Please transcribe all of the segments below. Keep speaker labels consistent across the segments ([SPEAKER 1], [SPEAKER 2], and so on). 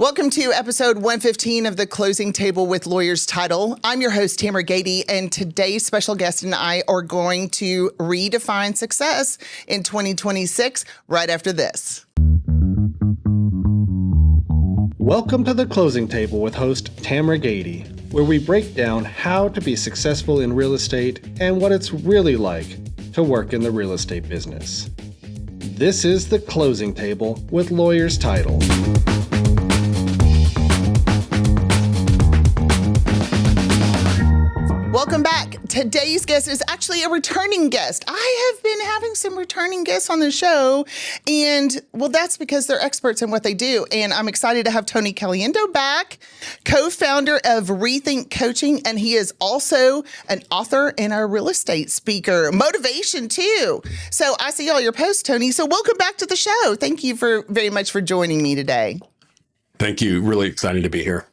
[SPEAKER 1] Welcome to episode 115 of the Closing Table with Lawyers Title. I'm your host, Tamera Gaede, and today's special guest and I are going to redefine success in 2026 right after this.
[SPEAKER 2] Welcome to the Closing Table with host Tamera Gaede, where we break down how to be successful in real estate and what it's really like to work in the real estate business. This is the Closing Table with Lawyers Title.
[SPEAKER 1] Welcome back. Today's guest is actually a returning guest. I have been having some returning guests on the show, and well, that's because they're experts in what they do. And I'm excited to have Tony Caliendo back, co-founder of Rethink Coaching, and he is also an author and a real estate speaker. Motivation too. So I see all your posts, Tony. So welcome back to the show. Thank you very much for joining me today.
[SPEAKER 3] Thank you. Really excited to be here.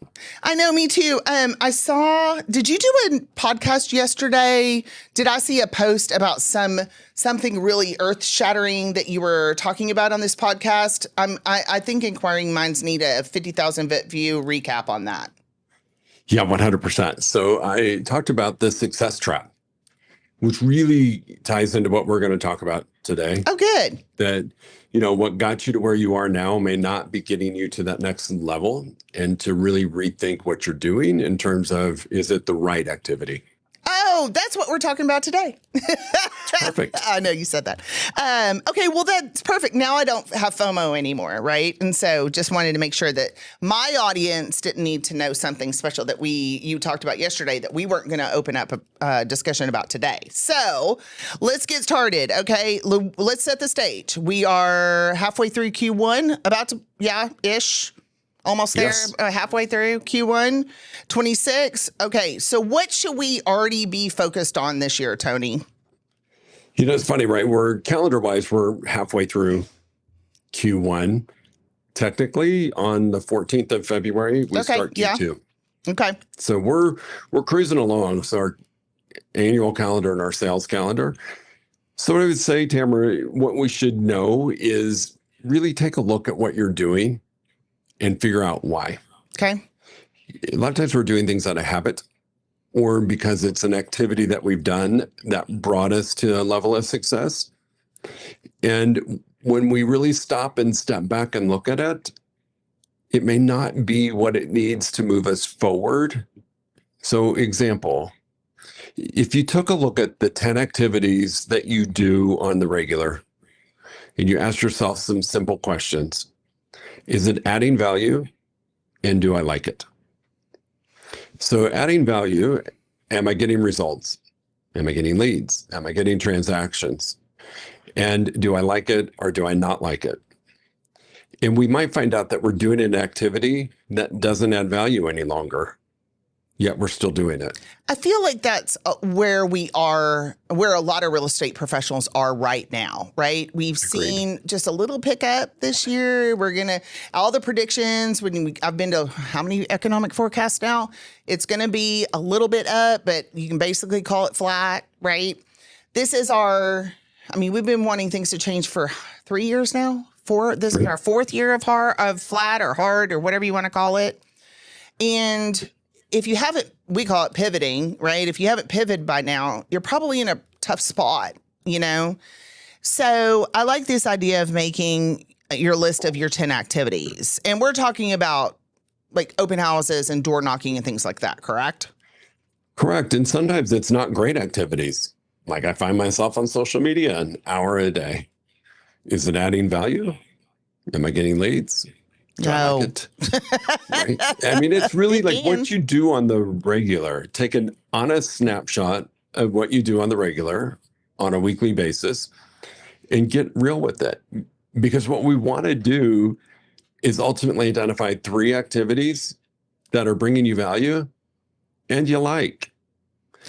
[SPEAKER 1] I know, me too. Did you do a podcast yesterday? Did I see a post about something really earth-shattering that you were talking about on this podcast? I think inquiring minds need a 50,000 view recap on that.
[SPEAKER 3] Yeah, 100%. So I talked about the success trap, which really ties into what we're going to talk about today.
[SPEAKER 1] Oh, good.
[SPEAKER 3] That, what got you to where you are now may not be getting you to that next level, and to really rethink what you're doing in terms of, is it the right activity?
[SPEAKER 1] Oh, that's what we're talking about today.
[SPEAKER 3] Perfect.
[SPEAKER 1] I know you said that. Okay, well, that's perfect. Now I don't have FOMO anymore, right? And so just wanted to make sure that my audience didn't need to know something special that you talked about yesterday that we weren't going to open up a discussion about today. So let's get started, okay? Let's set the stage. We are halfway through Q1, ish. Almost there,
[SPEAKER 3] yes.
[SPEAKER 1] Halfway through Q1 26. Okay, so what should we already be focused on this year, Tony?
[SPEAKER 3] It's funny, right? Calendar-wise, we're halfway through Q1. Technically, on the 14th of February, we start Q2.
[SPEAKER 1] Yeah. Okay.
[SPEAKER 3] So we're cruising along. So our annual calendar and our sales calendar. So what I would say, Tamera, what we should know is really take a look at what you're doing and figure out why.
[SPEAKER 1] Okay.
[SPEAKER 3] A lot of times we're doing things out of habit, or because it's an activity that we've done that brought us to a level of success. And when we really stop and step back and look at it, it may not be what it needs to move us forward. So example, if you took a look at the 10 activities that you do on the regular, and you ask yourself some simple questions. Is it adding value, and do I like it? So adding value, am I getting results? Am I getting leads? Am I getting transactions? And do I like it or do I not like it? And we might find out that we're doing an activity that doesn't add value any longer, yet we're still doing it.
[SPEAKER 1] I feel like that's where we are, where a lot of real estate professionals are right now, right? We've seen just a little pickup this year. All the predictions, I've been to how many economic forecasts now? It's going to be a little bit up, but you can basically call it flat, right? We've been wanting things to change for 3 years now. This is our fourth year of flat or hard or whatever you want to call it. And if you haven't, we call it pivoting, right? If you haven't pivoted by now, you're probably in a tough spot, So I like this idea of making your list of your 10 activities. And we're talking about like open houses and door knocking and things like that, correct?
[SPEAKER 3] Correct. And sometimes it's not great activities. Like I find myself on social media an hour a day. Is it adding value? Am I getting leads?
[SPEAKER 1] No.
[SPEAKER 3] Like right? It's really like what you do on the regular. Take an honest snapshot of what you do on the regular on a weekly basis and get real with it. Because what we want to do is ultimately identify 3 activities that are bringing you value and you like.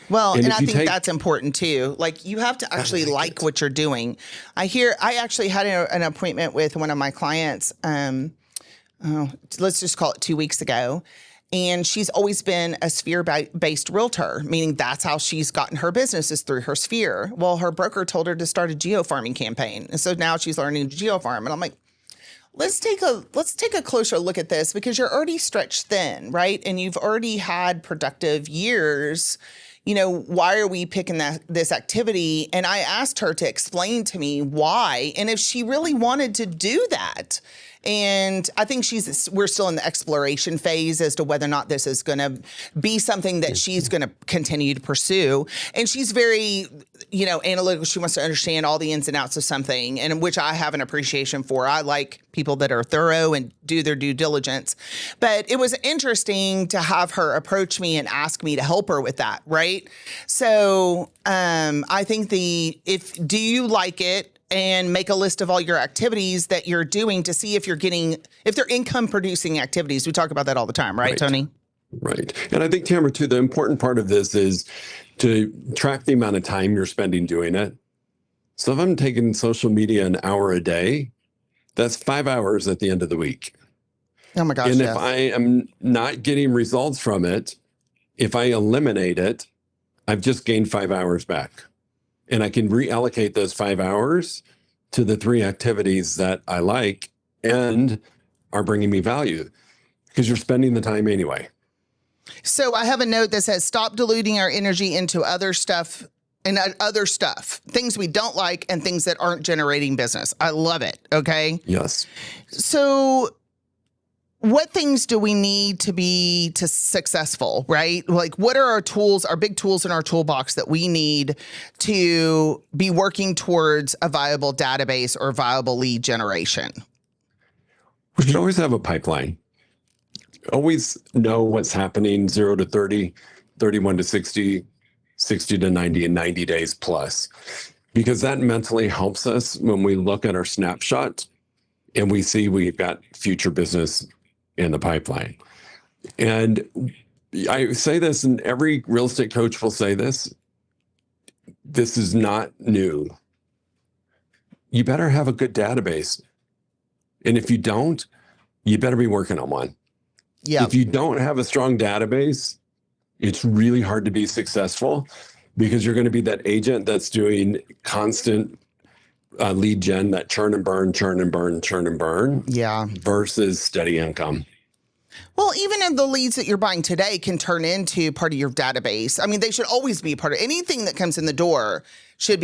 [SPEAKER 1] Well, and I think that's important too. Like you have to actually like what you're doing. I actually had an appointment with one of my clients, let's just call it 2 weeks ago. And she's always been a sphere-based realtor, meaning that's how she's gotten her business is through her sphere. Well, her broker told her to start a geo-farming campaign. And so now she's learning to geo-farm. And I'm like, let's take a closer look at this, because you're already stretched thin, right? And you've already had productive years. Why are we picking this activity? And I asked her to explain to me why, and if she really wanted to do that. And I think we're still in the exploration phase as to whether or not this is going to be something that she's going to continue to pursue. And she's very, analytical. She wants to understand all the ins and outs of something, and which I have an appreciation for. I like people that are thorough and do their due diligence. But it was interesting to have her approach me and ask me to help her with that, right? So I think do you like it? And make a list of all your activities that you're doing to see if they're income producing activities. We talk about that all the time, right, Tony?
[SPEAKER 3] Right. And I think, Tamara, too, the important part of this is to track the amount of time you're spending doing it. So if I'm taking social media an hour a day, that's 5 hours at the end of the week.
[SPEAKER 1] Oh my gosh.
[SPEAKER 3] And if I am not getting results from it, if I eliminate it, I've just gained 5 hours back. And I can reallocate those 5 hours to the 3 activities that I like and are bringing me value, because you're spending the time anyway.
[SPEAKER 1] So I have a note that says, stop diluting our energy into other stuff, things we don't like and things that aren't generating business. I love it. Okay.
[SPEAKER 3] Yes.
[SPEAKER 1] So what things do we need to be successful, right? Like, what are our big tools in our toolbox that we need to be working towards a viable database or viable lead generation?
[SPEAKER 3] We should always have a pipeline. Always know what's happening 0 to 30, 31 to 60, 60 to 90, and 90 days plus, because that mentally helps us when we look at our snapshot and we see we've got future business in the pipeline. And I say this, and every real estate coach will say this. This is not new. You better have a good database. And if you don't, you better be working on one.
[SPEAKER 1] Yeah.
[SPEAKER 3] If you don't have a strong database, it's really hard to be successful, because you're going to be that agent that's doing constant lead gen, that churn and burn, churn and burn, churn and burn.
[SPEAKER 1] Yeah.
[SPEAKER 3] Versus steady income.
[SPEAKER 1] Well, even in the leads that you're buying today can turn into part of your database. I mean, they should always be part of anything that comes in the door should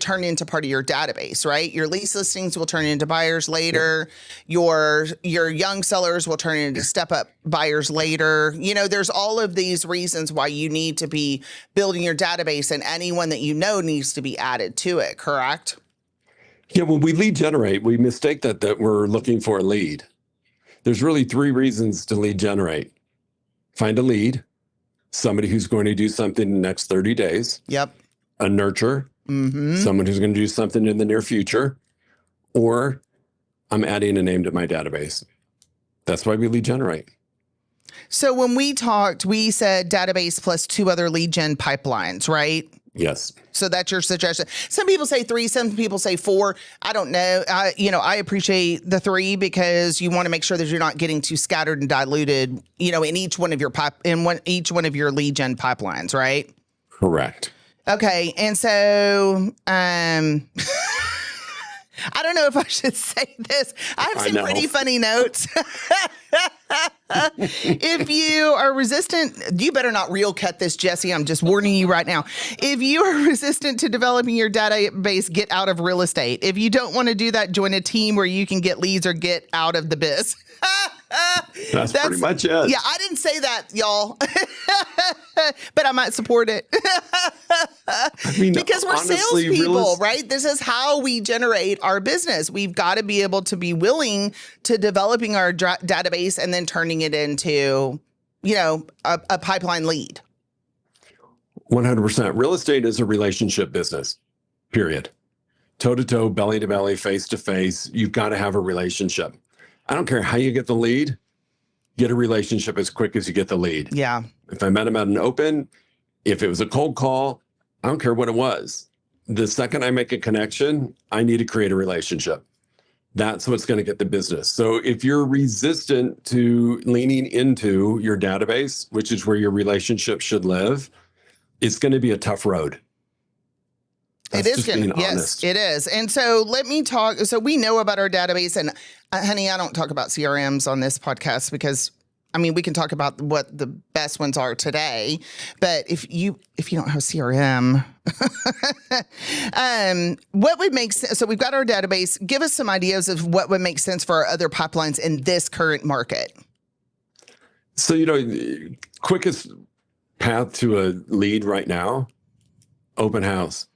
[SPEAKER 1] turn into part of your database, right? Your lease listings will turn into buyers later. Your young sellers will turn into step up buyers later. There's all of these reasons why you need to be building your database, and anyone that needs to be added to it, correct?
[SPEAKER 3] Yeah, when we lead generate, we mistake that we're looking for a lead. There's really 3 reasons to lead generate. Find a lead, somebody who's going to do something in the next 30 days.
[SPEAKER 1] Yep.
[SPEAKER 3] A nurture, someone who's going to do something in the near future, or I'm adding a name to my database. That's why we lead generate.
[SPEAKER 1] So when we talked, we said database plus 2 other lead gen pipelines, right?
[SPEAKER 3] Yes.
[SPEAKER 1] So that's your suggestion. Some people say 3, some people say 4. I don't know. I appreciate the 3, because you want to make sure that you're not getting too scattered and diluted, in each one of your each one of your lead gen pipelines, right?
[SPEAKER 3] Correct.
[SPEAKER 1] Okay. And so, I don't know if I should say this. I have some pretty funny notes. If you are resistant, you better not reel cut this, Jesse. I'm just warning you right now. If you are resistant to developing your database, get out of real estate. If you don't want to do that, join a team where you can get leads or get out of the biz.
[SPEAKER 3] That's pretty much it.
[SPEAKER 1] Yeah, I didn't say that, y'all. But I might support it. Because we're salespeople, right? This is how we generate our business. We've got to be able to be willing to developing our database and then turning it into, a pipeline lead.
[SPEAKER 3] 100%. Real estate is a relationship business, period. Toe to toe, belly to belly, face to face. You've got to have a relationship. I don't care how you get the lead, get a relationship as quick as you get the lead.
[SPEAKER 1] Yeah.
[SPEAKER 3] If I met him at an open, if it was a cold call, I don't care what it was. The second I make a connection, I need to create a relationship. That's what's going to get the business. So if you're resistant to leaning into your database, which is where your relationship should live, it's going to be a tough road. That's
[SPEAKER 1] It is
[SPEAKER 3] just
[SPEAKER 1] going
[SPEAKER 3] being
[SPEAKER 1] to, yes,
[SPEAKER 3] honest.
[SPEAKER 1] it is. And so let me talk. So we know about our database, and honey, I don't talk about CRMs on this podcast because I mean, we can talk about what the best ones are today, but if you don't have CRM, what would make sense? So we've got our database. Give us some ideas of what would make sense for our other pipelines in this current market.
[SPEAKER 3] So, quickest path to a lead right now, open house.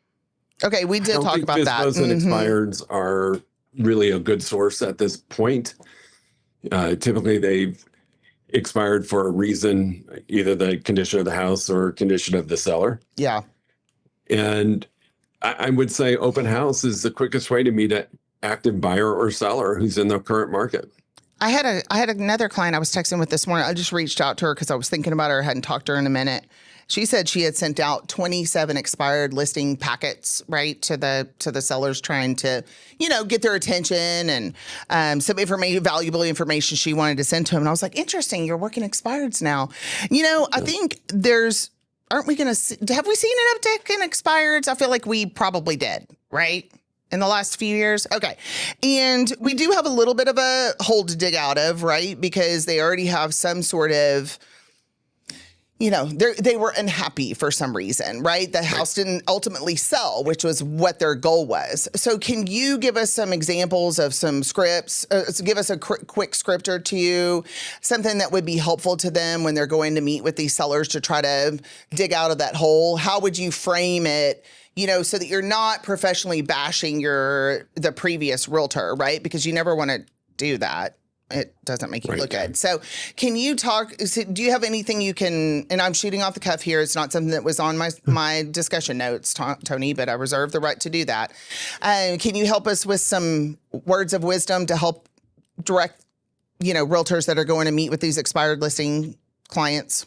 [SPEAKER 1] Okay, we did talk about that.
[SPEAKER 3] Those and expireds are really a good source at this point. Typically, they've expired for a reason, either the condition of the house or condition of the seller.
[SPEAKER 1] Yeah.
[SPEAKER 3] And I would say open house is the quickest way to meet an active buyer or seller who's in the current market.
[SPEAKER 1] I had another client I was texting with this morning. I just reached out to her because I was thinking about her. I hadn't talked to her in a minute. She said she had sent out 27 expired listing packets, right, to the sellers, trying to, get their attention and some valuable information she wanted to send to them. And I was like, interesting, you're working expireds now. I think aren't we going to, have we seen an uptick in expireds? I feel like we probably did, right? In the last few years? Okay. And we do have a little bit of a hole to dig out of, right? Because they already have some sort of, they were unhappy for some reason, right? The house didn't ultimately sell, which was what their goal was. So can you give us some examples of some scripts, give us a quick script or two, something that would be helpful to them when they're going to meet with these sellers to try to dig out of that hole? How would you frame it? So that you're not professionally bashing the previous realtor, right? Because you never want to do that. It doesn't make you look good. So can you talk, do you have anything you can, and I'm shooting off the cuff here. It's not something that was on my discussion notes, Tony, but I reserve the right to do that. Can you help us with some words of wisdom to help direct, realtors that are going to meet with these expired listing clients?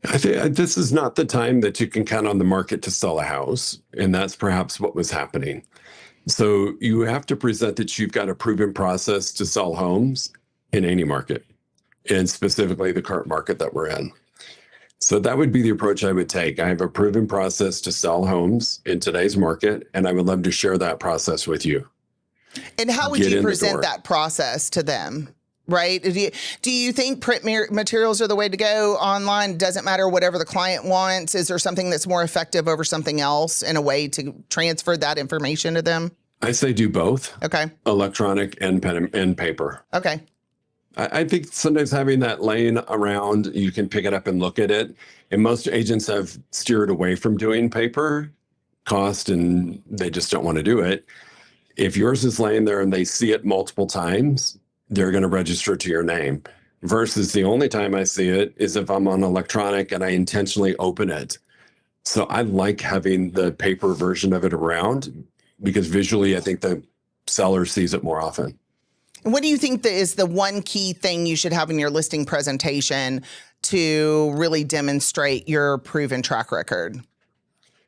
[SPEAKER 3] I think this is not the time that you can count on the market to sell a house. And that's perhaps what was happening. So you have to present that you've got a proven process to sell homes in any market, and specifically the current market that we're in. So that would be the approach I would take. I have a proven process to sell homes in today's market, and I would love to share that process with you.
[SPEAKER 1] And how would you present that process to them? Right? Do you think print materials are the way to go online? Doesn't matter whatever the client wants. Is there something that's more effective over something else in a way to transfer that information to them?
[SPEAKER 3] I say do both.
[SPEAKER 1] Okay.
[SPEAKER 3] Electronic and pen and paper.
[SPEAKER 1] Okay.
[SPEAKER 3] I think sometimes having that laying around, you can pick it up and look at it. And most agents have steered away from doing paper cost, and they just don't want to do it. If yours is laying there and they see it multiple times, they're going to register to your name, versus the only time I see it is if I'm on electronic and I intentionally open it. So I like having the paper version of it around because visually I think the seller sees it more often.
[SPEAKER 1] What do you think that is the one key thing you should have in your listing presentation to really demonstrate your proven track record?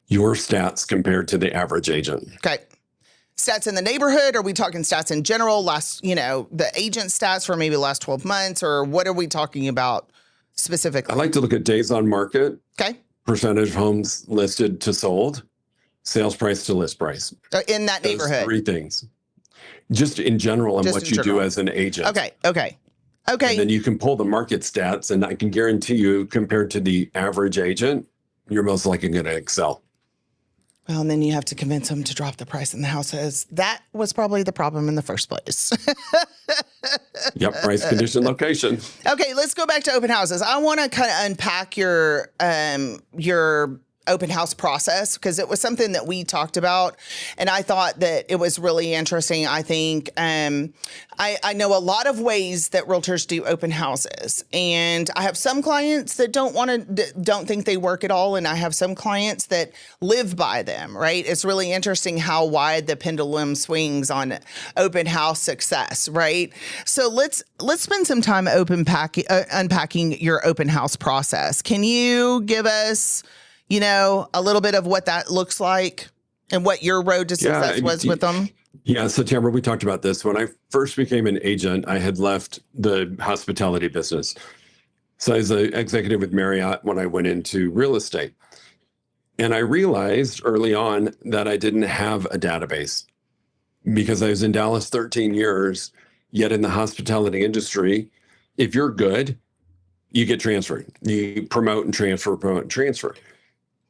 [SPEAKER 3] Your stats compared to the average agent.
[SPEAKER 1] Okay. Stats in the neighborhood? Are we talking stats in general? The agent stats for maybe the last 12 months, or what are we talking about specifically?
[SPEAKER 3] I like to look at days on market.
[SPEAKER 1] Okay.
[SPEAKER 3] Percentage of homes listed to sold, sales price to list price.
[SPEAKER 1] In that
[SPEAKER 3] Those
[SPEAKER 1] neighborhood.
[SPEAKER 3] three things. Just in general and what you do as an agent.
[SPEAKER 1] Okay.
[SPEAKER 3] And then you can pull the market stats, and I can guarantee you, compared to the average agent, you're most likely going to excel.
[SPEAKER 1] Well, and then you have to convince them to drop the price in the houses. That was probably the problem in the first place.
[SPEAKER 3] Yep, price, condition, location.
[SPEAKER 1] Okay, let's go back to open houses. I want to kind of unpack your open house process, because it was something that we talked about, and I thought that it was really interesting. I think I know a lot of ways that realtors do open houses, and I have some clients that don't think they work at all, and I have some clients that live by them. Right? It's really interesting how wide the pendulum swings on open house success. Right? So let's spend some time unpacking your open house process. Can you give us a little bit of what that looks like and what your road to success was with them?
[SPEAKER 3] Yeah. So Tamera, we talked about this. When I first became an agent, I had left the hospitality business. So I was an executive with Marriott when I went into real estate. And I realized early on that I didn't have a database because I was in Dallas 13 years, yet in the hospitality industry, if you're good, you get transferred. You promote and transfer, promote and transfer.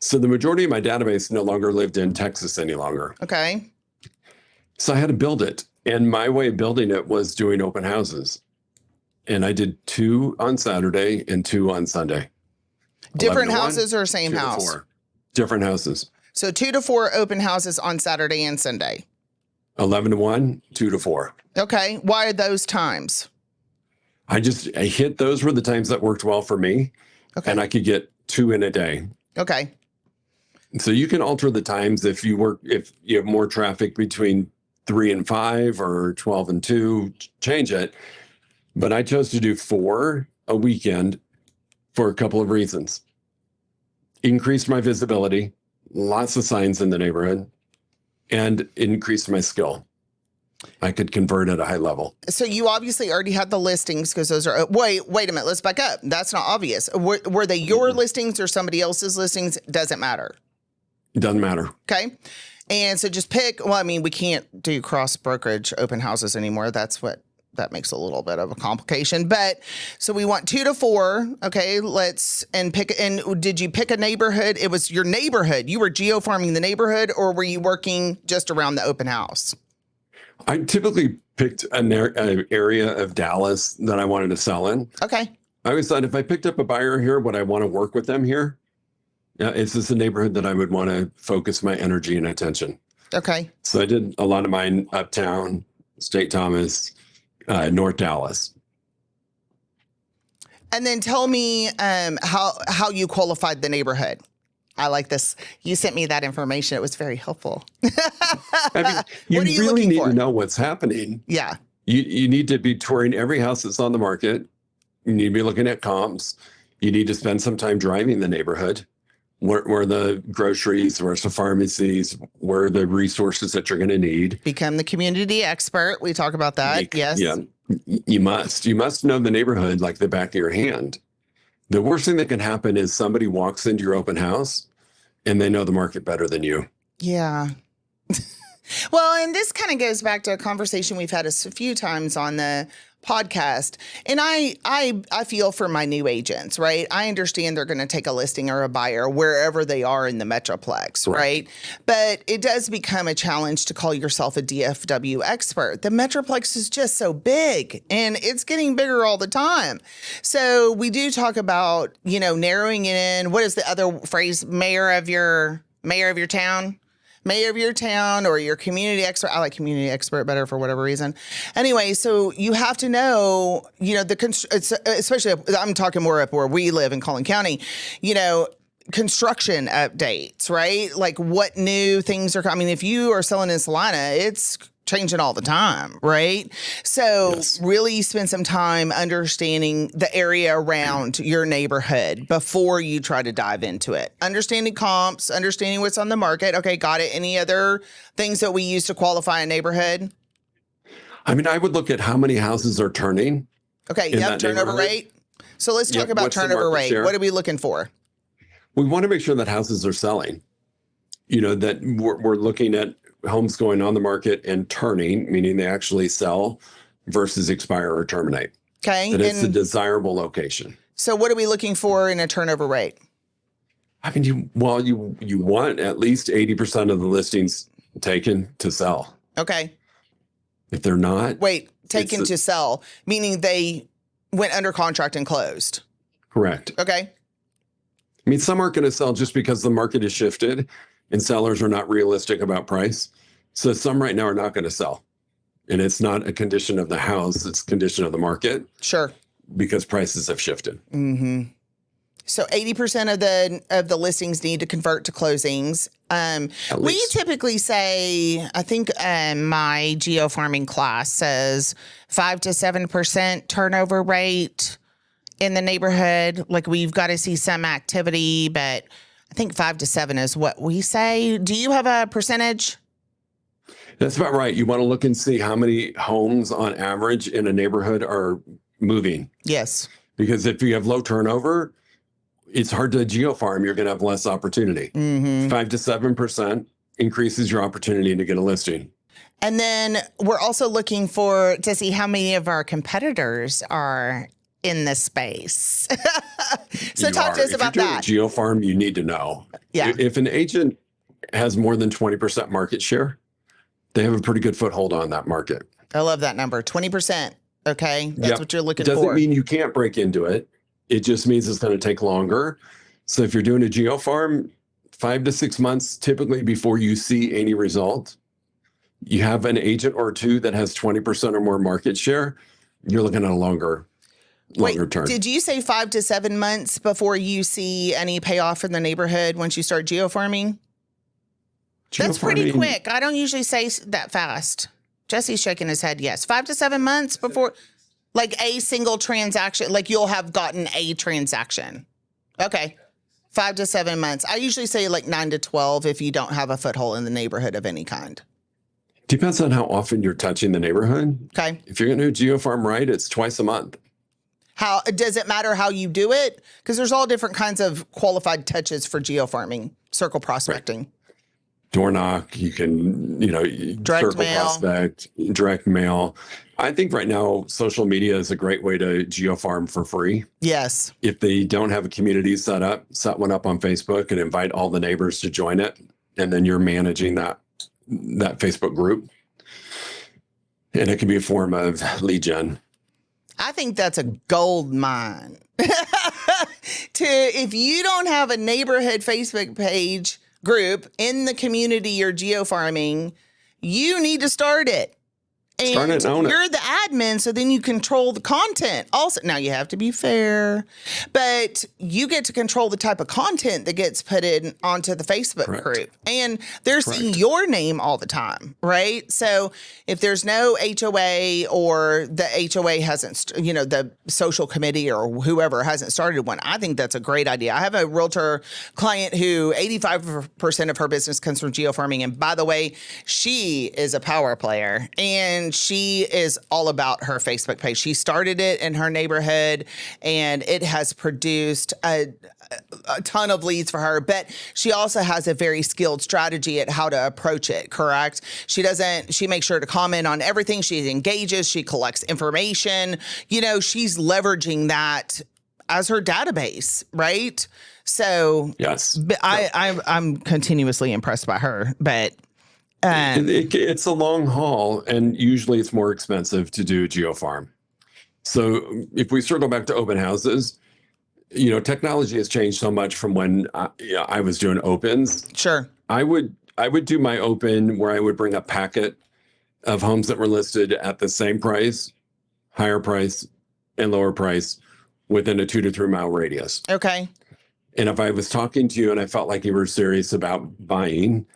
[SPEAKER 3] So the majority of my database no longer lived in Texas any longer.
[SPEAKER 1] Okay.
[SPEAKER 3] So I had to build it. And my way of building it was doing open houses. And I did 2 on Saturday and 2 on Sunday.
[SPEAKER 1] Different houses or same
[SPEAKER 3] 2 to
[SPEAKER 1] house?
[SPEAKER 3] 4. Different houses.
[SPEAKER 1] So 2 to 4 open houses on Saturday and Sunday.
[SPEAKER 3] 11 to 1, 2 to 4.
[SPEAKER 1] Okay. Why are those times?
[SPEAKER 3] I hit those were the times that worked well for me.
[SPEAKER 1] Okay.
[SPEAKER 3] And I could get 2 in a day.
[SPEAKER 1] Okay.
[SPEAKER 3] So you can alter the times if you have more traffic between 3 and 5 or 12 and 2, change it. But I chose to do 4 a weekend for a couple of reasons. Increased my visibility, lots of signs in the neighborhood, and increased my skill. I could convert at a high level.
[SPEAKER 1] So you obviously already had the listings because those are, wait a minute, let's back up. That's not obvious. Were they your listings or somebody else's listings? Doesn't matter.
[SPEAKER 3] It doesn't matter.
[SPEAKER 1] Okay. And so just pick, well, I mean, we can't do cross brokerage open houses anymore. That makes a little bit of a complication, but so we want 2 to 4. Okay. And did you pick a neighborhood? It was your neighborhood. You were geo-farming the neighborhood, or were you working just around the open house?
[SPEAKER 3] I typically picked an area of Dallas that I wanted to sell in.
[SPEAKER 1] Okay.
[SPEAKER 3] I always thought if I picked up a buyer here, would I want to work with them here? Is this a neighborhood that I would want to focus my energy and attention?
[SPEAKER 1] Okay.
[SPEAKER 3] So I did a lot of mine uptown, St. Thomas, North Dallas.
[SPEAKER 1] And then tell me how you qualified the neighborhood. I like this. You sent me that information. It was very helpful.
[SPEAKER 3] I mean, you
[SPEAKER 1] What are you
[SPEAKER 3] really
[SPEAKER 1] looking
[SPEAKER 3] need
[SPEAKER 1] for?
[SPEAKER 3] to know what's happening.
[SPEAKER 1] Yeah.
[SPEAKER 3] You need to be touring every house that's on the market. You need to be looking at comps. You need to spend some time driving the neighborhood. Where the groceries, where's the pharmacies, where are the resources that you're going to need.
[SPEAKER 1] Become the community expert. We talk about that. Yes.
[SPEAKER 3] Yeah, you must know the neighborhood like the back of your hand. The worst thing that can happen is somebody walks into your open house and they know the market better than you.
[SPEAKER 1] Yeah. Well, and this kind of goes back to a conversation we've had a few times on the podcast. And I feel for my new agents, right? I understand they're going to take a listing or a buyer wherever they are in the Metroplex, right? But it does become a challenge to call yourself a DFW expert. The Metroplex is just so big and it's getting bigger all the time. So we do talk about, narrowing it in. What is the other phrase? Mayor of your town? Mayor of your town or your community expert. I like community expert better for whatever reason. Anyway, so you have to know, especially I'm talking more up where we live in Collin County, construction updates, right? Like what new things are coming. If you are selling in Salina, it's changing all the time, right? So really spend some time understanding the area around your neighborhood before you try to dive into it. Understanding comps, understanding what's on the market. Okay, got it. Any other things that we use to qualify a neighborhood?
[SPEAKER 3] I mean, I would look at how many houses are turning.
[SPEAKER 1] Okay, yep, turnover rate. So let's talk about turnover rate. Share? What are we looking for?
[SPEAKER 3] We want to make sure that houses are selling. That we're looking at homes going on the market and turning, meaning they actually sell versus expire or terminate.
[SPEAKER 1] Okay.
[SPEAKER 3] That it's a desirable location.
[SPEAKER 1] So what are we looking for in a turnover rate?
[SPEAKER 3] I mean, you want at least 80% of the listings taken to sell.
[SPEAKER 1] Okay.
[SPEAKER 3] If they're not.
[SPEAKER 1] Wait, taken to sell, meaning they went under contract and closed.
[SPEAKER 3] Correct.
[SPEAKER 1] Okay.
[SPEAKER 3] I mean, some aren't going to sell just because the market has shifted and sellers are not realistic about price. So some right now are not going to sell. And it's not a condition of the house, it's a condition of the market.
[SPEAKER 1] Sure.
[SPEAKER 3] Because prices have shifted.
[SPEAKER 1] Mm-hmm. So 80% of the listings need to convert to closings. We typically say, I think my geo-farming class says 5 to 7% turnover rate in the neighborhood. Like we've got to see some activity, but I think 5 to 7 is what we say. Do you have a percentage?
[SPEAKER 3] That's about right. You want to look and see how many homes on average in a neighborhood are moving.
[SPEAKER 1] Yes.
[SPEAKER 3] Because if you have low turnover, it's hard to geo-farm, you're going to have less opportunity. 5 to 7% increases your opportunity to get a listing.
[SPEAKER 1] And then we're also looking to see how many of our competitors are in this space. So talk to us about that.
[SPEAKER 3] If you're doing geo-farm, you need to know.
[SPEAKER 1] Yeah.
[SPEAKER 3] If an agent has more than 20% market share, they have a pretty good foothold on that market.
[SPEAKER 1] I love that number, 20%. Okay, that's what you're looking for.
[SPEAKER 3] Doesn't mean you can't break into it. It just means it's going to take longer. So if you're doing a geo-farm, 5 to 6 months typically before you see any result. You have an agent or two that has 20% or more market share, you're looking at a longer term.
[SPEAKER 1] Did you say 5 to 7 months before you see any payoff in the neighborhood once you start geo-farming? That's pretty quick. I don't usually say that fast. Jesse's shaking his head. Yes. 5 to 7 months before, like a single transaction, like you'll have gotten a transaction. Okay. 5 to 7 months. I usually say like 9 to 12 if you don't have a foothold in the neighborhood of any kind.
[SPEAKER 3] Depends on how often you're touching the neighborhood.
[SPEAKER 1] Okay.
[SPEAKER 3] If you're going to do geo-farm right, it's twice a month.
[SPEAKER 1] How does it matter how you do it? Because there's all different kinds of qualified touches for geo-farming, circle prospecting.
[SPEAKER 3] Right. Door knock, you can,
[SPEAKER 1] direct
[SPEAKER 3] circle
[SPEAKER 1] mail.
[SPEAKER 3] Prospect, direct mail. I think right now social media is a great way to geo-farm for free.
[SPEAKER 1] Yes.
[SPEAKER 3] If they don't have a community set one up on Facebook and invite all the neighbors to join it. And then you're managing that Facebook group. And it can be a form of lead gen.
[SPEAKER 1] I think that's a gold mine. If you don't have a neighborhood Facebook page group in the community you're geo-farming, you need to start it. And
[SPEAKER 3] start it and own it.
[SPEAKER 1] You're the admin, so then you control the content. Also, now you have to be fair, but you get to control the type of content that gets put in onto the Facebook group. And they're seeing your name all the time, right? So if there's no HOA or the HOA hasn't, the social committee or whoever hasn't started one, I think that's a great idea. I have a realtor client who 85% of her business comes from geo-farming. And by the way, she is a power player and she is all about her Facebook page. She started it in her neighborhood and it has produced a ton of leads for her, but she also has a very skilled strategy at how to approach it, correct? She makes sure to comment on everything. She engages, she collects information. She's leveraging that as her database, right? So
[SPEAKER 3] yes,
[SPEAKER 1] I'm continuously impressed by her, but
[SPEAKER 3] it's a long haul, and usually it's more expensive to do geo-farm. So if we circle back to open houses, technology has changed so much from when I was doing opens.
[SPEAKER 1] Sure.
[SPEAKER 3] I would do my open where I would bring a packet of homes that were listed at the same price, higher price, and lower price within a 2 to 3 mile radius.
[SPEAKER 1] Okay.
[SPEAKER 3] And if I was talking to you and I felt like you were serious about buying,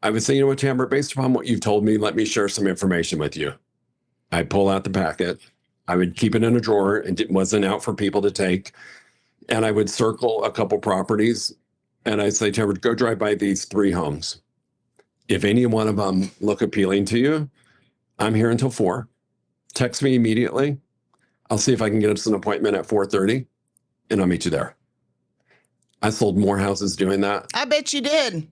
[SPEAKER 3] I would say, you know what, Tamera, based upon what you've told me, let me share some information with you. I'd pull out the packet. I would keep it in a drawer and it wasn't out for people to take. And I would circle a couple properties and I'd say, Tamera, go drive by these 3 homes. If any one of them look appealing to you, I'm here until 4. Text me immediately. I'll see if I can get us an appointment at 4:30 and I'll meet you there. I sold more houses doing that.
[SPEAKER 1] I bet you did.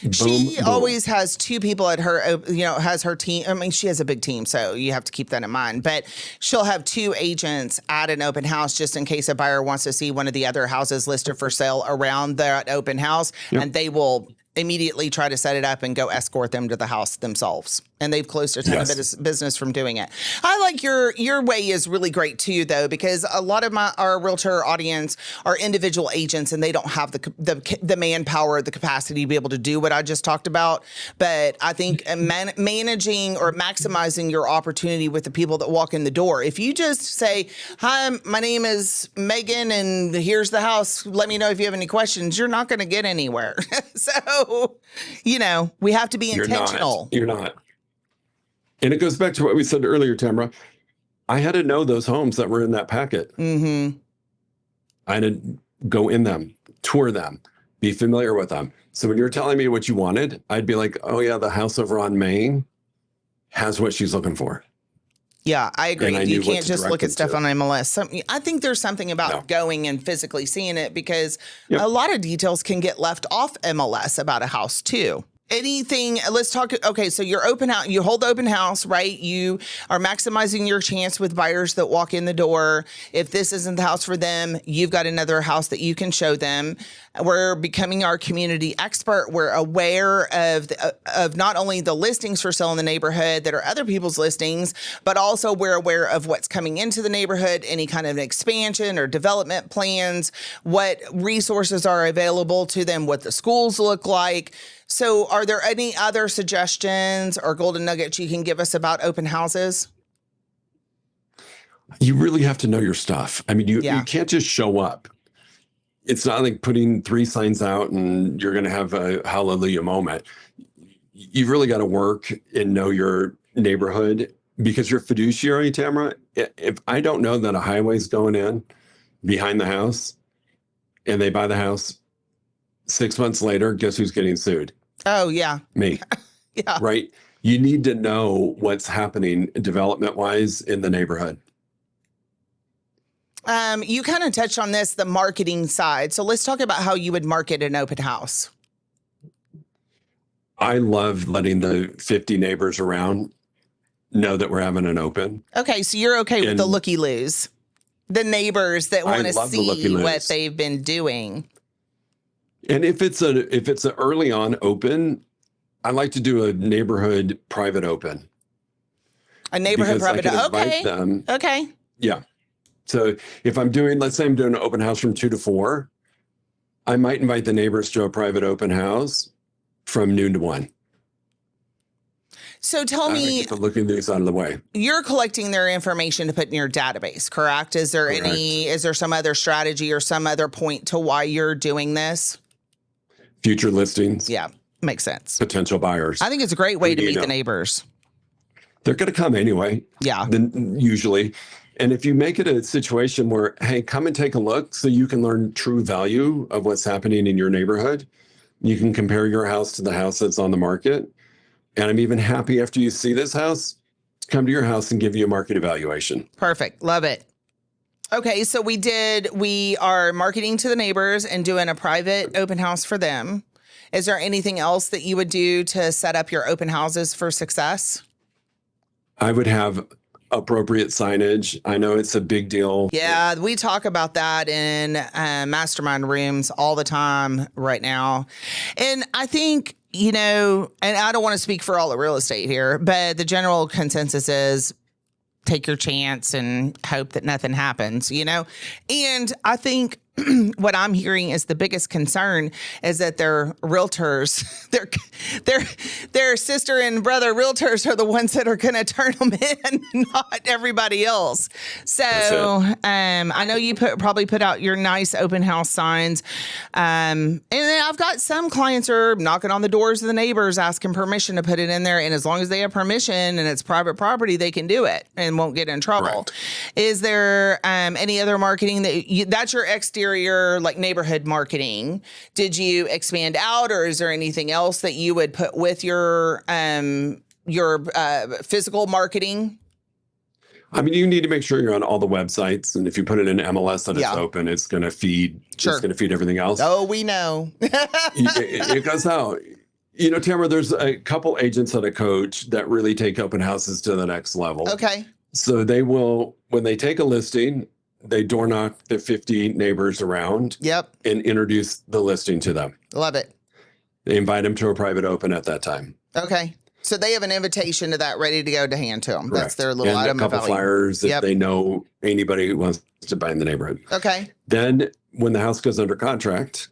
[SPEAKER 3] Boom,
[SPEAKER 1] She
[SPEAKER 3] boom.
[SPEAKER 1] always has 2 people at her, has her team. I mean, she has a big team, so you have to keep that in mind. But she'll have 2 agents at an open house just in case a buyer wants to see one of the other houses listed for sale around that open house. Yep. And they will immediately try to set it up and go escort them to the house themselves. And they've closed a ton of business from doing it. I like your way is really great too, though, because a lot of our realtor audience are individual agents and they don't have the manpower, the capacity to be able to do what I just talked about. But I think managing or maximizing your opportunity with the people that walk in the door. If you just say, hi, my name is Megan and here's the house. Let me know if you have any questions. You're not going to get anywhere. So, we have to be intentional.
[SPEAKER 3] You're not. And it goes back to what we said earlier, Tamera. I had to know those homes that were in that packet. Mm-hmm. I had to go in them, tour them, be familiar with them. So when you're telling me what you wanted, I'd be like, oh yeah, the house over on Main has what she's looking for.
[SPEAKER 1] Yeah, I agree.
[SPEAKER 3] And I
[SPEAKER 1] You
[SPEAKER 3] knew what
[SPEAKER 1] can't
[SPEAKER 3] to
[SPEAKER 1] just
[SPEAKER 3] direct
[SPEAKER 1] look at
[SPEAKER 3] them
[SPEAKER 1] stuff
[SPEAKER 3] to.
[SPEAKER 1] on MLS. I think there's something about
[SPEAKER 3] No.
[SPEAKER 1] going and physically seeing it, because
[SPEAKER 3] Yep.
[SPEAKER 1] a lot of details can get left off MLS about a house too. Anything, let's talk. Okay, so you're open out, you hold the open house, right? You are maximizing your chance with buyers that walk in the door. If this isn't the house for them, you've got another house that you can show them. We're becoming our community expert. We're aware of not only the listings for sale in the neighborhood that are other people's listings, but also we're aware of what's coming into the neighborhood, any kind of expansion or development plans, what resources are available to them, what the schools look like. So are there any other suggestions or golden nuggets you can give us about open houses?
[SPEAKER 3] You really have to know your stuff. I mean, you can't just show up. It's not like putting 3 signs out and you're going to have a hallelujah moment. You've really got to work and know your neighborhood, because you're fiduciary, Tamara. If I don't know that a highway's going in behind the house and they buy the house, 6 months later, guess who's getting sued?
[SPEAKER 1] Oh, yeah.
[SPEAKER 3] Me.
[SPEAKER 1] Yeah.
[SPEAKER 3] Right? You need to know what's happening development-wise in the neighborhood.
[SPEAKER 1] You kind of touched on this, the marketing side. So let's talk about how you would market an open house.
[SPEAKER 3] I love letting the 50 neighbors around know that we're having an open.
[SPEAKER 1] Okay, so you're okay with the looky-loos, the neighbors that want to
[SPEAKER 3] love the
[SPEAKER 1] see
[SPEAKER 3] looky-loos.
[SPEAKER 1] what they've been doing.
[SPEAKER 3] And if it's a early on open, I like to do a neighborhood private open.
[SPEAKER 1] A neighborhood
[SPEAKER 3] Because I
[SPEAKER 1] private.
[SPEAKER 3] can invite
[SPEAKER 1] Okay.
[SPEAKER 3] them.
[SPEAKER 1] Okay.
[SPEAKER 3] Yeah. So if let's say I'm doing an open house from 2 to 4, I might invite the neighbors to a private open house from noon to 1.
[SPEAKER 1] So tell me,
[SPEAKER 3] Get the looking things out of the way.
[SPEAKER 1] you're collecting their information to put in your database, correct? Is there some other strategy or some other point to why you're doing this?
[SPEAKER 3] Future listings,
[SPEAKER 1] Yeah, makes sense.
[SPEAKER 3] potential buyers.
[SPEAKER 1] I think it's a great way to
[SPEAKER 3] You
[SPEAKER 1] meet
[SPEAKER 3] know.
[SPEAKER 1] the neighbors.
[SPEAKER 3] They're going to come anyway.
[SPEAKER 1] Yeah.
[SPEAKER 3] Then usually. And if you make it a situation where, hey, come and take a look so you can learn true value of what's happening in your neighborhood, you can compare your house to the house that's on the market. And I'm even happy after you see this house, to come to your house and give you a market evaluation.
[SPEAKER 1] Perfect. Love it. Okay, so we are marketing to the neighbors and doing a private open house for them. Is there anything else that you would do to set up your open houses for success?
[SPEAKER 3] I would have appropriate signage. I know it's a big deal.
[SPEAKER 1] Yeah, we talk about that in mastermind rooms all the time right now. And I think, and I don't want to speak for all of real estate here, but the general consensus is take your chance and hope that nothing happens, And I think what I'm hearing is the biggest concern is that their realtors, their sister and brother realtors are the ones that are going to turn them in, not everybody else. So I know you probably put out your nice open house signs. And then I've got some clients are knocking on the doors of the neighbors, asking permission to put it in there. And as long as they have permission and it's private property, they can do it and won't get in trouble.
[SPEAKER 3] Correct.
[SPEAKER 1] Is there any other marketing that's your exterior, like neighborhood marketing? Did you expand out, or is there anything else that you would put with your physical marketing?
[SPEAKER 3] I mean, you need to make sure you're on all the websites. And if you put it in MLS that it's open, it's going to feed.
[SPEAKER 1] Sure.
[SPEAKER 3] It's going to feed everything else.
[SPEAKER 1] Oh, we know.
[SPEAKER 3] It goes out. Tamara, there's a couple agents that I coach that really take open houses to the next level.
[SPEAKER 1] Okay.
[SPEAKER 3] So they will, when they take a listing, they door knock the 50 neighbors around.
[SPEAKER 1] Yep.
[SPEAKER 3] And introduce the listing to them.
[SPEAKER 1] Love it.
[SPEAKER 3] They invite them to a private open at that time.
[SPEAKER 1] Okay. So they have an invitation to that ready to go to hand to them.
[SPEAKER 3] Correct.
[SPEAKER 1] That's their little
[SPEAKER 3] and
[SPEAKER 1] item
[SPEAKER 3] a
[SPEAKER 1] of
[SPEAKER 3] couple
[SPEAKER 1] value.
[SPEAKER 3] flyers if they know anybody who wants to buy in the neighborhood.
[SPEAKER 1] Okay.
[SPEAKER 3] Then when the house goes under contract,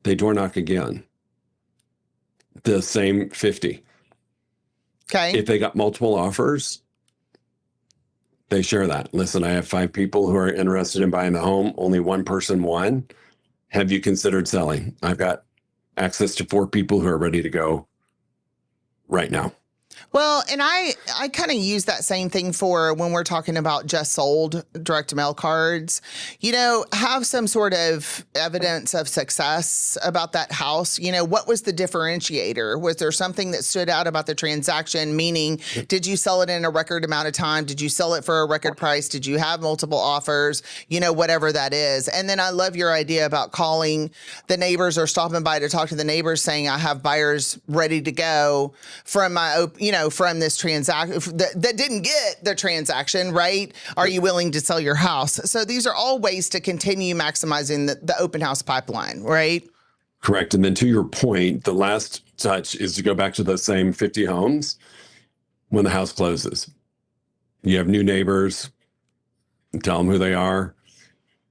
[SPEAKER 3] they door knock again. The same 50.
[SPEAKER 1] Okay.
[SPEAKER 3] If they got multiple offers, they share that. Listen, I have 5 people who are interested in buying the home. Only one person won. Have you considered selling? I've got access to 4 people who are ready to go right now.
[SPEAKER 1] Well, and I kind of use that same thing for when we're talking about just sold direct mail cards. Have some sort of evidence of success about that house. What was the differentiator? Was there something that stood out about the transaction? Meaning, did you sell it in a record amount of time? Did you sell it for a record price? Did you have multiple offers? Whatever that is. And then I love your idea about calling the neighbors or stopping by to talk to the neighbors saying, I have buyers ready to go from my, from this transaction that didn't get the transaction, right? Are you willing to sell your house? So these are all ways to continue maximizing the open house pipeline, right?
[SPEAKER 3] Correct. And then to your point, the last touch is to go back to those same 50 homes when the house closes. You have new neighbors, tell them who they are,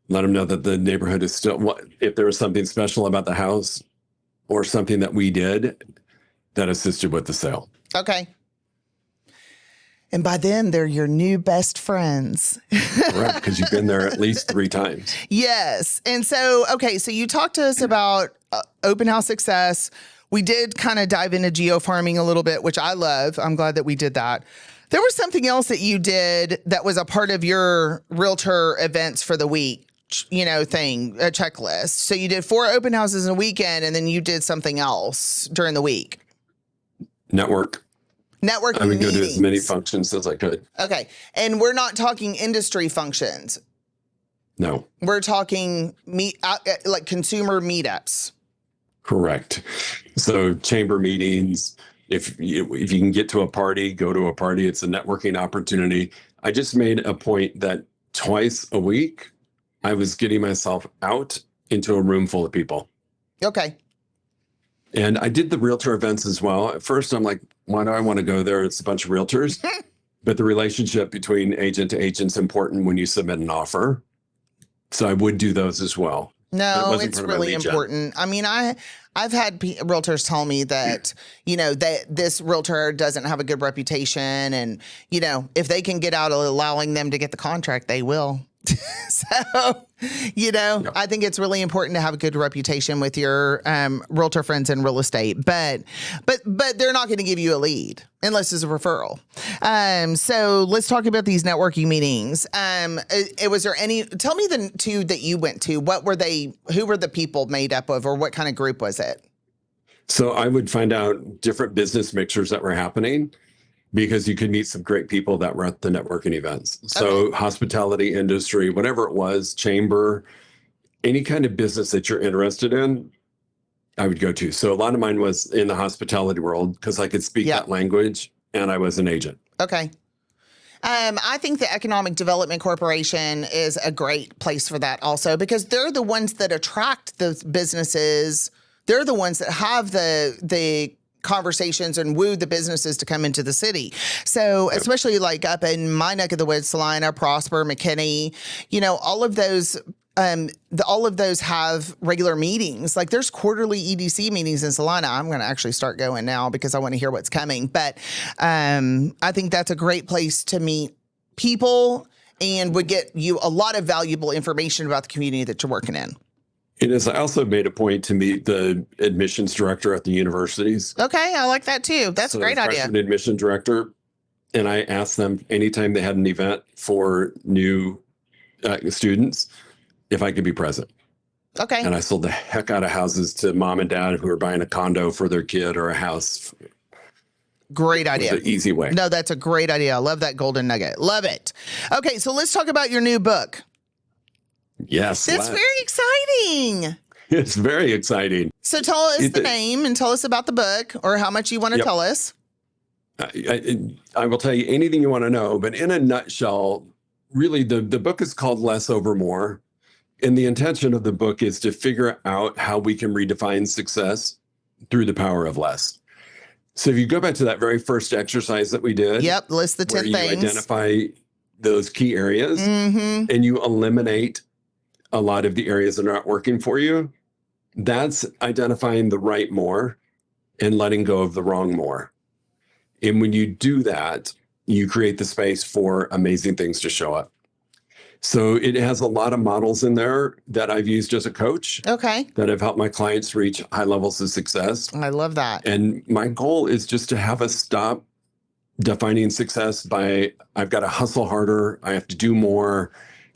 [SPEAKER 3] let them know that the neighborhood is still, if there was something special about the house or something that we did that assisted with the sale.
[SPEAKER 1] Okay. And by then, they're your new best friends.
[SPEAKER 3] Correct, because you've been there at least 3 times.
[SPEAKER 1] Yes. And so, okay, so you talked to us about open house success. We did kind of dive into geo-farming a little bit, which I love. I'm glad that we did that. There was something else that you did that was a part of your realtor events for the week, a checklist. So you did 4 open houses in a weekend, and then you did something else during the week.
[SPEAKER 3] Networking
[SPEAKER 1] I would
[SPEAKER 3] go to as many functions as I could.
[SPEAKER 1] Okay. And we're not talking industry functions.
[SPEAKER 3] No.
[SPEAKER 1] We're talking like consumer meetups.
[SPEAKER 3] Correct. So chamber meetings, if you can get to a party, go to a party. It's a networking opportunity. I just made a point that twice a week, I was getting myself out into a room full of people.
[SPEAKER 1] Okay.
[SPEAKER 3] And I did the realtor events as well. At first, I'm like, why do I want to go there? It's a bunch of realtors. But the relationship between agent to agent is important when you submit an offer. So I would do those as well.
[SPEAKER 1] No, it's really important. I mean, I've had realtors tell me that, that this realtor doesn't have a good reputation. And, if they can get out of allowing them to get the contract, they will. So, yep. I think it's really important to have a good reputation with your realtor friends in real estate, but they're not going to give you a lead unless it's a referral. So let's talk about these networking meetings. Was there tell me the 2 that you went to, who were the people made up of, or what kind of group was it?
[SPEAKER 3] So I would find out different business mixtures that were happening, because you could meet some great people that were at the networking events. So hospitality industry, whatever it was, chamber, any kind of business that you're interested in, I would go to. So a lot of mine was in the hospitality world because I could speak that language and I was an agent.
[SPEAKER 1] Okay. I think the Economic Development Corporation is a great place for that also, because they're the ones that attract the businesses. They're the ones that have the conversations and woo the businesses to come into the city. So especially like up in my neck of the woods, Salina, Prosper, McKinney, all of those have regular meetings. Like there's quarterly EDC meetings in Salina. I'm going to actually start going now because I want to hear what's coming. But I think that's a great place to meet people and would get you a lot of valuable information about the community that you're working in.
[SPEAKER 3] It is. I also made a point to meet the admissions director at the universities.
[SPEAKER 1] Okay, I like that too. That's a great idea.
[SPEAKER 3] Freshman admission director, and I asked them anytime they had an event for new students if I could be present.
[SPEAKER 1] Okay.
[SPEAKER 3] And I sold the heck out of houses to mom and dad who were buying a condo for their kid or a house.
[SPEAKER 1] Great idea.
[SPEAKER 3] It's an easy way.
[SPEAKER 1] No, that's a great idea. I love that golden nugget. Love it. Okay, so let's talk about your new book.
[SPEAKER 3] Yes.
[SPEAKER 1] That's very exciting.
[SPEAKER 3] It's very exciting.
[SPEAKER 1] So tell us the name and tell us about the book or how much you want to tell us.
[SPEAKER 3] I will tell you anything you want to know, but in a nutshell, really the book is called Less Over More. And the intention of the book is to figure out how we can redefine success through the power of less. So if you go back to that very first exercise that we did.
[SPEAKER 1] Yep, list the 10 things.
[SPEAKER 3] You identify those key areas and you eliminate a lot of the areas that are not working for you. That's identifying the right more and letting go of the wrong more. And when you do that, you create the space for amazing things to show up. So it has a lot of models in there that I've used as a coach.
[SPEAKER 1] Okay.
[SPEAKER 3] That have helped my clients reach high levels of success.
[SPEAKER 1] I love that.
[SPEAKER 3] And my goal is just to have us stop defining success by I've got to hustle harder. I have to do more.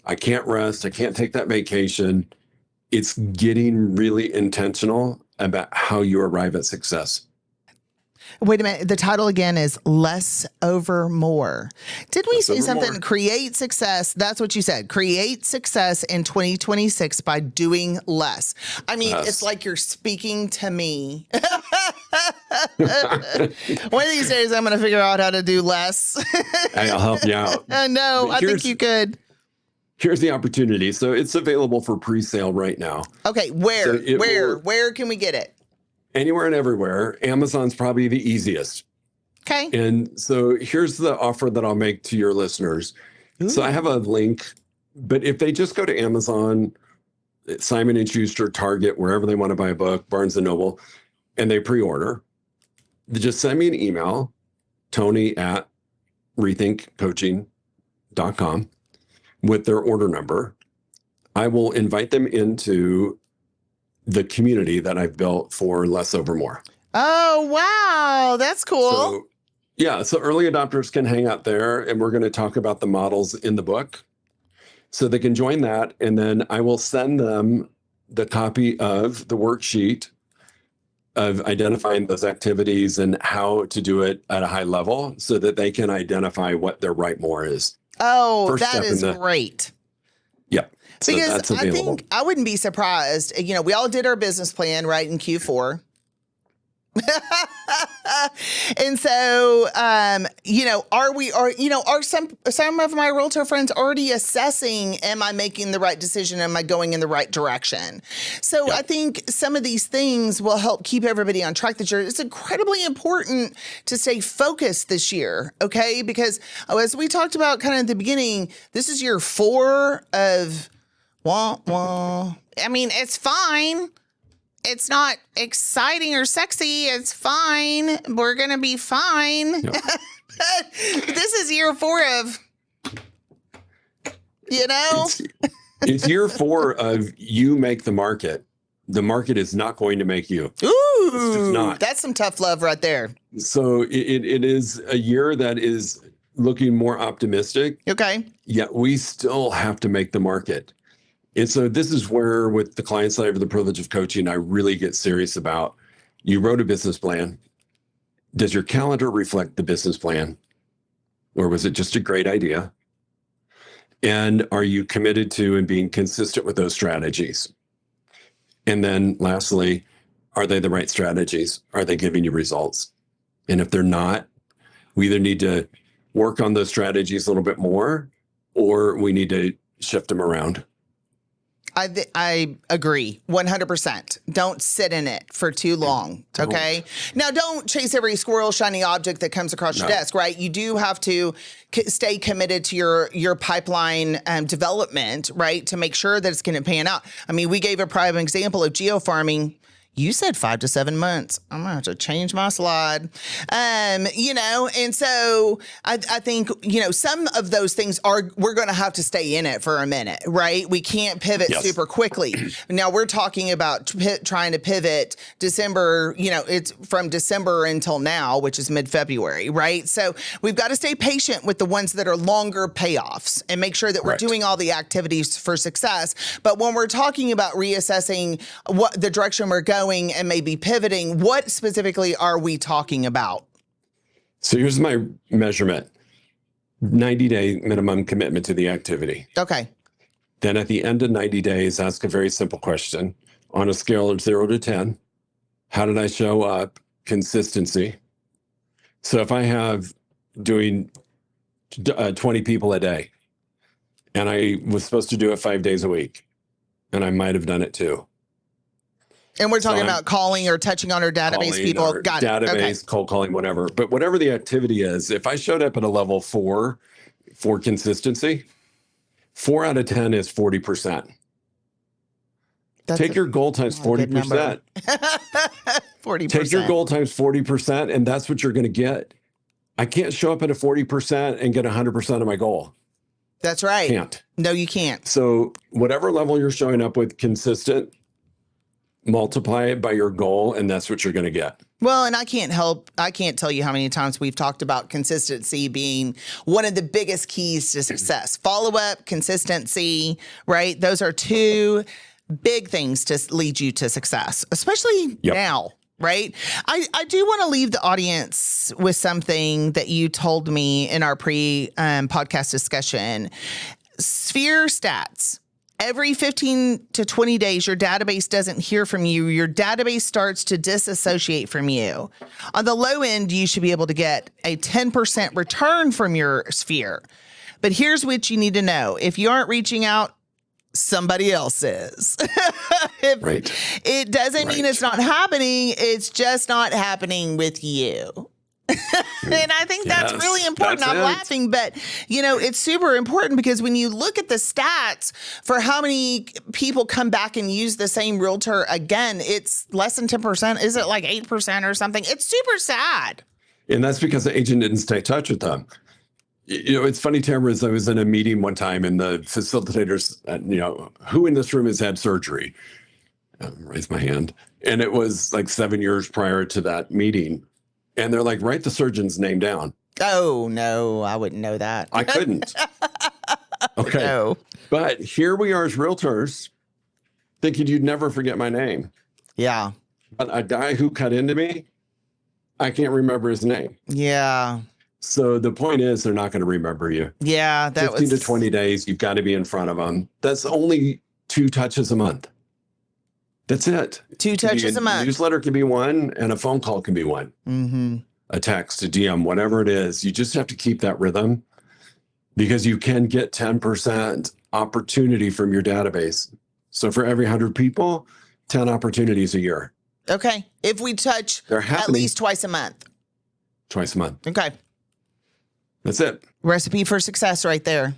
[SPEAKER 3] I can't rest. I can't take that vacation. It's getting really intentional about how you arrive at success.
[SPEAKER 1] Wait a minute. The title again is Less Over More. Did we say something?
[SPEAKER 3] More.
[SPEAKER 1] Create success. That's what you said. Create success in 2026 by doing less. I mean, It's like you're speaking to me. One of these days, I'm going to figure out how to do less.
[SPEAKER 3] I'll help you out.
[SPEAKER 1] No, I think you could.
[SPEAKER 3] Here's the opportunity. So it's available for pre-sale right now.
[SPEAKER 1] Okay, where can we get it?
[SPEAKER 3] Anywhere and everywhere. Amazon's probably the easiest.
[SPEAKER 1] Okay.
[SPEAKER 3] And so here's the offer that I'll make to your listeners. Ooh. So I have a link, but if they just go to Amazon, Simon & Schuster, Target, wherever they want to buy a book, Barnes & Noble, and they pre-order, just send me an email, tony@rethinkcoaching.com, with their order number. I will invite them into the community that I've built for Less Over More.
[SPEAKER 1] Oh, wow. That's cool.
[SPEAKER 3] So early adopters can hang out there, and we're going to talk about the models in the book. So they can join that, and then I will send them the copy of the worksheet of identifying those activities and how to do it at a high level so that they can identify what their right more is.
[SPEAKER 1] Oh, that is great.
[SPEAKER 3] Yep. So
[SPEAKER 1] because
[SPEAKER 3] that's
[SPEAKER 1] I think I wouldn't be surprised. You know, we all did our business plan right in Q4. And so, are some of my realtor friends already assessing, am I making the right decision? Am I going in the right direction? So I think some of these things will help keep everybody on track this year. It's incredibly important to stay focused this year. Okay. Because as we talked about kind of at the beginning, this is year 4 of, I mean, it's fine. It's not exciting or sexy. It's fine. We're going to be fine. Yep. This is year 4 of,
[SPEAKER 3] It's year 4 of you make the market. The market is not going to make you.
[SPEAKER 1] Ooh,
[SPEAKER 3] it's just not.
[SPEAKER 1] That's some tough love right there.
[SPEAKER 3] So it is a year that is looking more optimistic.
[SPEAKER 1] Okay.
[SPEAKER 3] Yet we still have to make the market. And so this is where, with the clients that I have the privilege of coaching, I really get serious about. You wrote a business plan. Does your calendar reflect the business plan? Or was it just a great idea? And are you committed to and being consistent with those strategies? And then lastly, are they the right strategies? Are they giving you results? And if they're not, we either need to work on those strategies a little bit more, or we need to shift them around.
[SPEAKER 1] I agree 100%. Don't sit in it for too long. Okay. Now, don't chase every squirrel shiny object that comes across your desk, right? You do have to stay committed to your pipeline development, right? To make sure that it's going to pan out. I mean, we gave a prime example of geo-farming. You said 5 to 7 months. I'm going to have to change my slide. And so I think, some of those things we're going to have to stay in it for a minute, right? We can't pivot super quickly. Now we're talking about trying to pivot December, it's from December until now, which is mid-February, right? So we've got to stay patient with the ones that are longer payoffs and make sure that we're doing all the activities for success. But when we're talking about reassessing what the direction we're going and maybe pivoting, what specifically are we talking about?
[SPEAKER 3] So here's my measurement: 90-day minimum commitment to the activity.
[SPEAKER 1] Okay.
[SPEAKER 3] Then at the end of 90 days, ask a very simple question. On a scale of 0 to 10, how did I show up? Consistency. So if I have doing 20 people a day, and I was supposed to do it 5 days a week, and I might have done it 2.
[SPEAKER 1] And we're talking about calling or touching on our database people. Got it.
[SPEAKER 3] Database, cold calling, whatever. But whatever the activity is, if I showed up at a level 4 for consistency, 4 out of 10 is 40%. Take your goal times 40%.
[SPEAKER 1] 40%.
[SPEAKER 3] Take your goal times 40%, and that's what you're going to get. I can't show up at a 40% and get 100% of my goal.
[SPEAKER 1] That's right.
[SPEAKER 3] Can't.
[SPEAKER 1] No, you can't.
[SPEAKER 3] So whatever level you're showing up with consistent, multiply it by your goal, and that's what you're going to get.
[SPEAKER 1] Well, and I can't tell you how many times we've talked about consistency being one of the biggest keys to success. Follow-up, consistency, right? Those are two big things to lead you to success, especially now, right? I do want to leave the audience with something that you told me in our podcast discussion. Sphere stats. Every 15 to 20 days, your database doesn't hear from you. Your database starts to disassociate from you. On the low end, you should be able to get a 10% return from your sphere. But here's what you need to know. If you aren't reaching out, somebody else is.
[SPEAKER 3] Right.
[SPEAKER 1] It doesn't mean it's not happening. It's just not happening with you. And I think that's really important. I'm laughing, but it's super important because when you look at the stats for how many people come back and use the same realtor again, it's less than 10%. Is it like 8% or something? It's super sad.
[SPEAKER 3] And that's because the agent didn't stay in touch with them. It's funny, Tamara, I was in a meeting one time and the facilitators, who in this room has had surgery? Raise my hand. And it was like 7 years prior to that meeting. And they're like, write the surgeon's name down.
[SPEAKER 1] Oh, no, I wouldn't know that.
[SPEAKER 3] I couldn't. Okay.
[SPEAKER 1] No.
[SPEAKER 3] But here we are as realtors thinking you'd never forget my name.
[SPEAKER 1] Yeah.
[SPEAKER 3] But a guy who cut into me, I can't remember his name.
[SPEAKER 1] Yeah.
[SPEAKER 3] So the point is they're not going to remember you.
[SPEAKER 1] Yeah.
[SPEAKER 3] 15 to 20 days, you've got to be in front of them. That's only 2 touches a month. That's it.
[SPEAKER 1] 2 touches a month.
[SPEAKER 3] A newsletter can be one, and a phone call can be one.
[SPEAKER 1] Mm-hmm.
[SPEAKER 3] A text, a DM, whatever it is. You just have to keep that rhythm because you can get 10% opportunity from your database. So for every 100 people, 10 opportunities a year.
[SPEAKER 1] Okay. If we touch at least twice a month.
[SPEAKER 3] Twice a month.
[SPEAKER 1] Okay.
[SPEAKER 3] That's it.
[SPEAKER 1] Recipe for success right there.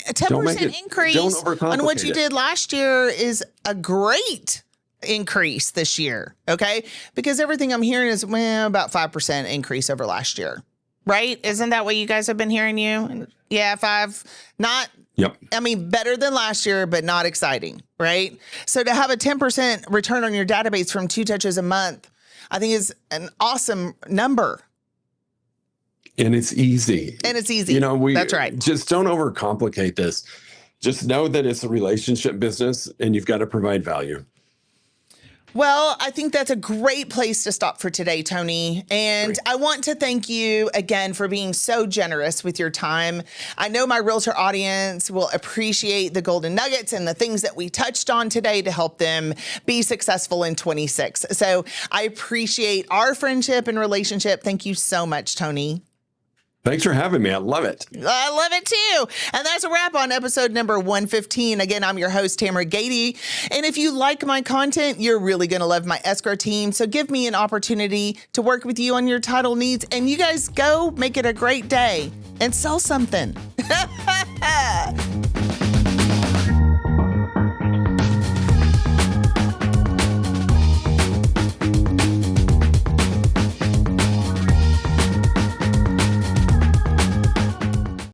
[SPEAKER 1] A 10% increase on what you did last year is a great increase this year, okay? Because everything I'm hearing is about 5% increase over last year, right? Isn't that what you guys have been hearing you? Yeah, 5. Not, better than last year, but not exciting, right? So to have a 10% return on your database from 2 touches a month, I think is an awesome number.
[SPEAKER 3] And it's easy.
[SPEAKER 1] That's right.
[SPEAKER 3] Just don't overcomplicate this. Just know that it's a relationship business and you've got to provide value.
[SPEAKER 1] Well, I think that's a great place to stop for today, Tony. And I want to thank you again for being so generous with your time. I know my realtor audience will appreciate the golden nuggets and the things that we touched on today to help them be successful in 26. So I appreciate our friendship and relationship. Thank you so much, Tony.
[SPEAKER 3] Thanks for having me. I love it.
[SPEAKER 1] I love it too. And that's a wrap on episode number 115. Again, I'm your host, Tamera Gaede. And if you like my content, you're really going to love my escrow team. So give me an opportunity to work with you on your title needs. And you guys go make it a great day and sell something.